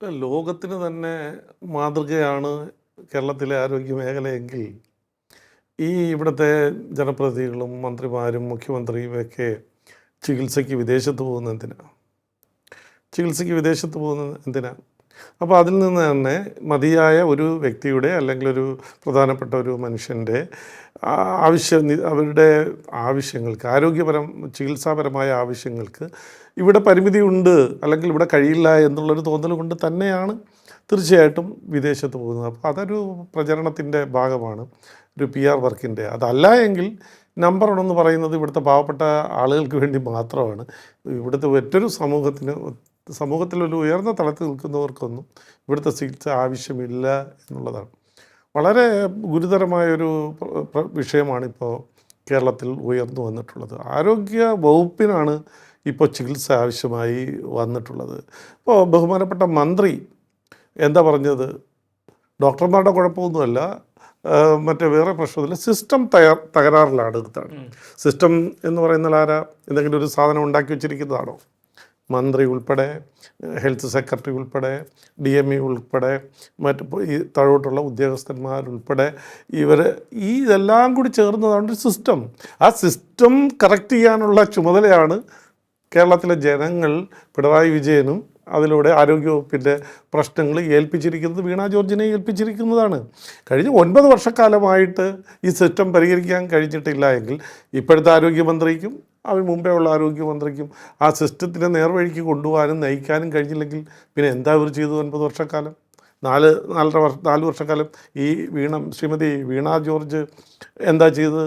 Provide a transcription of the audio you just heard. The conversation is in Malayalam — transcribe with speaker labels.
Speaker 1: ലോകത്തിന് തന്നെ മാതൃകയാണ് കേരളത്തിലെ ആരോഗ്യ മേഖലയെങ്കിൽ ഇവിടുത്തെ ജനപ്രതിനിധികളും മന്ത്രിമാരും മുഖ്യമന്ത്രിയും ഒക്കെ ചികിത്സയ്ക്ക് വിദേശത്ത് പോകുന്നത് എന്തിനാ? അപ്പോൾ അതിൽ നിന്ന് തന്നെ മതിയായ ഒരു വ്യക്തിയുടെ അല്ലെങ്കിൽ ഒരു പ്രധാനപ്പെട്ട ഒരു മനുഷ്യൻ്റെ അവരുടെ ആവശ്യങ്ങൾക്ക് ചികിത്സാപരമായ ആവശ്യങ്ങൾക്ക് ഇവിടെ പരിമിതിയുണ്ട് അല്ലെങ്കിൽ ഇവിടെ കഴിയില്ല എന്നുള്ളൊരു തോന്നൽ കൊണ്ട് തന്നെയാണ് തീർച്ചയായിട്ടും വിദേശത്ത് പോകുന്നത്. അപ്പോൾ അതൊരു പ്രചരണത്തിൻ്റെ ഭാഗമാണ്, ഒരു PR വർക്കിൻ്റെ. അതല്ല എങ്കിൽ നമ്പർ 1 എന്ന് പറയുന്നത് ഇവിടുത്തെ പാവപ്പെട്ട ആളുകൾക്ക് വേണ്ടി മാത്രമാണ്. ഇവിടുത്തെ മറ്റൊരു സമൂഹത്തിലൊരു ഉയർന്ന തലത്തിൽ നിൽക്കുന്നവർക്കൊന്നും ഇവിടുത്തെ ചികിത്സ ആവശ്യമില്ല എന്നുള്ളതാണ്. വളരെ ഗുരുതരമായൊരു വിഷയമാണിപ്പോൾ കേരളത്തിൽ ഉയർന്നു വന്നിട്ടുള്ളത്. ആരോഗ്യ വകുപ്പിനാണ് ഇപ്പോൾ ചികിത്സ ആവശ്യമായി വന്നിട്ടുള്ളത്. ഇപ്പോൾ ബഹുമാനപ്പെട്ട മന്ത്രി എന്താ പറഞ്ഞത്? ഡോക്ടർമാരുടെ കുഴപ്പമൊന്നുമല്ല, മറ്റേ വേറെ പ്രശ്നമില്ല, സിസ്റ്റം തകരാറിലാണ് എടുത്താണ്. സിസ്റ്റം എന്ന് പറയുന്നത് എന്തെങ്കിലും ഒരു സാധനം ഉണ്ടാക്കി വെച്ചിരിക്കുന്നതാണോ? മന്ത്രി ഉൾപ്പെടെ, ഹെൽത്ത് സെക്രട്ടറി ഉൾപ്പെടെ, DME ഉൾപ്പെടെ, ഈ താഴോട്ടുള്ള ഉദ്യോഗസ്ഥന്മാരുൾപ്പെടെ ഇതെല്ലാം കൂടി ചേർന്നതാണ് സിസ്റ്റം. ആ സിസ്റ്റം കറക്റ്റ് ചെയ്യാനുള്ള ചുമതലയാണ് കേരളത്തിലെ ജനങ്ങൾ പിണറായി വിജയനും അതിലൂടെ ആരോഗ്യവകുപ്പിൻ്റെ പ്രശ്നങ്ങൾ ഏൽപ്പിച്ചിരിക്കുന്നത് വീണ ജോർജിനെ ഏൽപ്പിച്ചിരിക്കുന്നതാണ്. കഴിഞ്ഞ 9 വർഷക്കാലമായിട്ട് ഈ സിസ്റ്റം പരിഹരിക്കാൻ കഴിഞ്ഞിട്ടില്ല എങ്കിൽ ഇപ്പോഴത്തെ ആരോഗ്യമന്ത്രിക്കും അതിന് മുമ്പേ ഉള്ള ആരോഗ്യമന്ത്രിക്കും ആ സിസ്റ്റത്തിനെ നേർവഴിക്ക് കൊണ്ടുപോകാനും നയിക്കാനും കഴിഞ്ഞില്ലെങ്കിൽ പിന്നെ എന്താ ഇവർ ചെയ്തു 9 വർഷക്കാലം? 4 വർഷക്കാലം ശ്രീമതി വീണ ജോർജ് എന്താ ചെയ്തത്?